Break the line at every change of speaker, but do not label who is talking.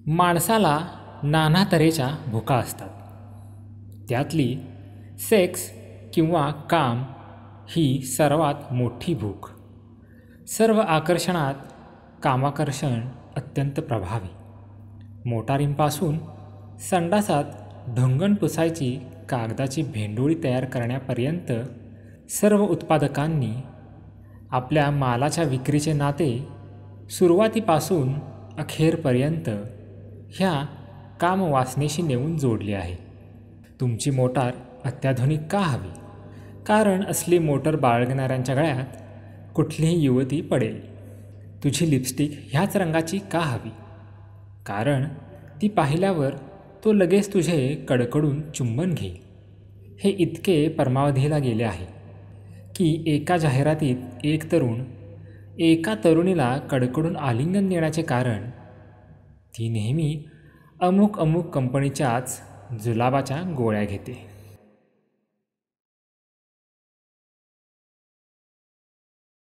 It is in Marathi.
माणसाला नाना तऱ्हेच्या भुका असतात. त्यातली सेक्स किंवा काम ही सर्वात मोठी भूक. सर्व आकर्षणात कामाकर्षण अत्यंत प्रभावी. मोटारींपासून संडासात ढोंगण पुसायची कागदाची भेंडोळी तयार करण्यापर्यंत सर्व उत्पादकांनी आपल्या मालाच्या विक्रीचे नाते सुरुवातीपासून अखेरपर्यंत ह्या कामवासनेशी नेऊन जोडले आहे. तुमची मोटार अत्याधुनिक का हवी? कारण असली मोटर बाळगणाऱ्यांच्या गळ्यात कुठलीही युवती पडेल. तुझी लिपस्टिक ह्याच रंगाची का हवी? कारण ती पाहिल्यावर तो लगेच तुझे कडकडून चुंबन घेईल. हे इतके परमावधीला गेले आहे की एका जाहिरातीत एक तरुण एका तरुणीला कडकडून आलिंगन देण्याचे कारण ती नेहमी अमुक कंपनीच्याच जुलाबाच्या गोळ्या घेते.